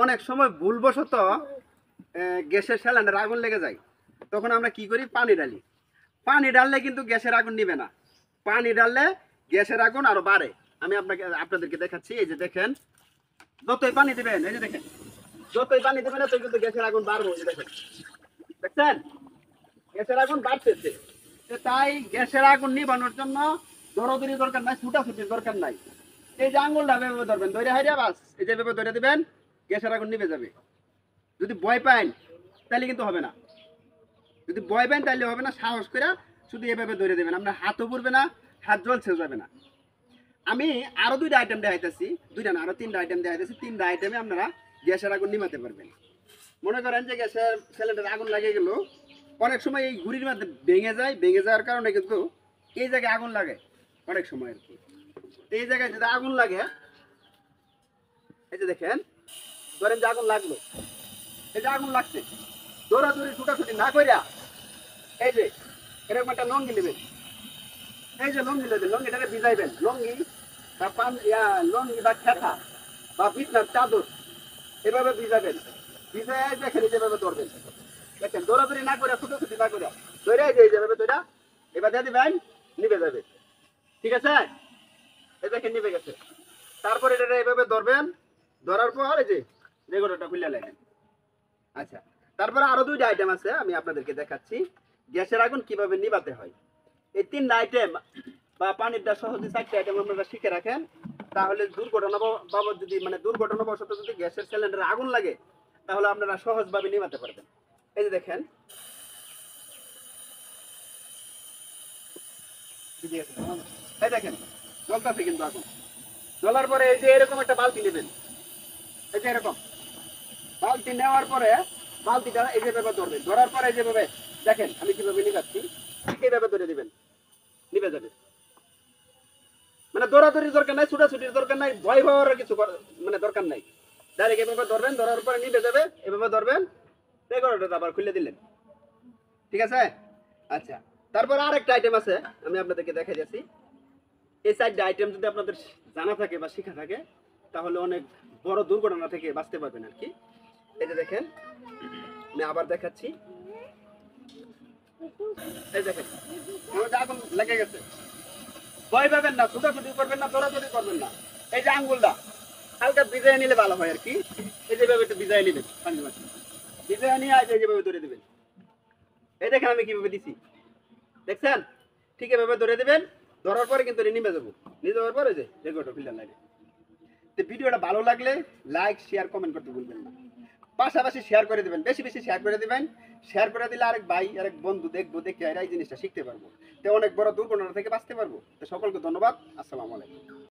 অনেক সময় ভুলবশত গ্যাসের সিলিন্ডারে আগুন লেগে যায়, তখন আমরা কি করি? পানি ঢালি। পানি ঢাললে কিন্তু গ্যাসের আগুন নিবে না, পানি ঢাললে গ্যাসের আগুন আরো বাড়ে। আমি আপনাদেরকে দেখাচ্ছি। এই যে দেখেন, যতই পানি দিবেন, এই যে দেখেন, যতই পানি দিবেন ততই কিন্তু গ্যাসের আগুন বাড়বে। এই যে দেখেন, দেখছেন গ্যাসের আগুন বাড়তেছে। তাই গ্যাসের আগুন নিবানোর জন্য দৌড়াদৌড়ি দরকার নাই, ছুটাছুটির দরকার নাই। এই যে আঙুলটা ভেবে ধরবেন, ধরে হারিয়া বাস, এই যে ভেবে ধরে দিবেন, গ্যাসের আগুন নিভে যাবে। যদি ভয় পান তাহলে কিন্তু হবে না, যদি ভয় পান তাহলে হবে না। সাহস করে শুধু এভাবে ধরে দেবেন, আপনার হাতও পড়বে না, হাত জ্বলছেও যাবে না। আমি আরো দুইটা আইটেম দেখাইতেছি, দুইটা না আরো তিনটা আইটেম দেখাইতেছি। তিনটা আইটেমে আপনারা গ্যাসের আগুন নিভাতে পারবেন। মনে করেন যে গ্যাসের সিলিন্ডারে আগুন লাগিয়ে গেল, অনেক সময় এই ঘুড়ির মধ্যে ভেঙে যায়, ভেঙে যাওয়ার কারণে কিন্তু এই জায়গায় আগুন লাগে অনেক সময় আর কি। এই জায়গায় যদি আগুন লাগে, এই যে দেখেন, ধরেন যে আগুন লাগলো, এই যে আগুন লাগছে, দৌড়াদৌড়ি ছুটাছুটি না করিয়া এই যে এরকম একটা লঙ্গি নেবেন। এই যে লঙ্গি নেবেন, লঙ্গিটাকে ভিজাইবেন, লঙ্গি বা লঙ্গি বা খেতা বা বিছনার চাদর এভাবে ভিজাবেন। ভিজাই দেখেন যেভাবে ধরবেন, দেখেন দৌড়াদৌড়ি না করে, ছুটোছুটি না করে ধরে এই যেভাবে ধরা এবার দিয়ে দিবেন, নিভে যাবে। ঠিক আছে, এই দেখেন নিভে গেছে। তারপর এটা এইভাবে ধরবেন, ধরার পর এই যে রেগুলেটরটা খুলে লাগেন। আচ্ছা, তারপরে আরো দুইটা আইটেম আছে, আমি আপনাদেরকে দেখাচ্ছি গ্যাসের আগুন কিভাবে নিভাতে হয়। এই তিনটা আইটেম বা পানিটা সহজে চারটে আইটেম আপনারা শিখে রাখেন, তাহলে দুর্ঘটনা বাবদ যদি দুর্ঘটনাবশত যদি গ্যাসের সিলিন্ডারে আগুন লাগে, তাহলে আপনারা সহজভাবে নিভাতে পারবেন। এই যে দেখেন, এই দেখেন জ্বলতেছে কিন্তু আগুন। জ্বলার পরে এই যে এরকম একটা বালতি নেবেন, এই যে এরকম বালতি নেওয়ার পরে বালতিটা এই যেভাবে ধরবেন, ধরার পরে যেভাবে দেখেন আমি কিভাবে নিভাচ্ছি, এইভাবে ধরে দিবেন, নিভে যাবে। মানে দৌড়াদৌড়ির দরকার নাই, ছুটাছুটির দরকার নাই, ভয় পাওয়ার কিছু মানে দরকার নাই। ডাইরেক্ট এভাবে ধরবেন, ধরার পরে নিভে যাবে, এভাবে ধরবেন, রেগুলেটরটা আবার খুলে দিলেন। ঠিক আছে। আচ্ছা, তারপর আরেকটা আইটেম আছে, আমি আপনাদেরকে দেখাই যাচ্ছি। এই চারটা আইটেম যদি আপনাদের জানা থাকে বা শেখা থাকে, তাহলে অনেক বড় দুর্ঘটনা থেকে বাঁচতে পারবেন আর কি। এই যে দেখেন, আমি আবার দেখাচ্ছি। এই দেখেন আগুন লেগে গেছে, ভয় পাবেন না, ছুটাছুটি করবেন না, দৌড়াদৌড়ি করবেন না। এই যে আঙ্গুলটা হালকা ভিজাই নিলে ভালো হয় আর কি। এই যেভাবে একটু ভিজাই নেবেন, পানির মাঝে ভিজাই নিয়ে এই যেভাবে ধরে দেবেন। এই দেখেন আমি কিভাবে দিছি, দেখছেন? ঠিক এভাবে ধরে দেবেন, ধরার পরে কিন্তু নিমে যাবো, নিয়ে যাওয়ার পরে যে রেগুলেটর ফিল্টার লাগে। তো ভিডিওটা ভালো লাগলে লাইক শেয়ার কমেন্ট করতে ভুলবেন না, পাশাপাশি শেয়ার করে দেবেন, বেশি বেশি শেয়ার করে দেবেন। শেয়ার করে দিলে আরেক ভাই আরেক বন্ধু দেখবো, দেখে এই জিনিসটা শিখতে পারবো, তো অনেক বড় দুর্ঘটনা থেকে বাঁচতে পারবো। তো সকলকে ধন্যবাদ, আসসালামু আলাইকুম।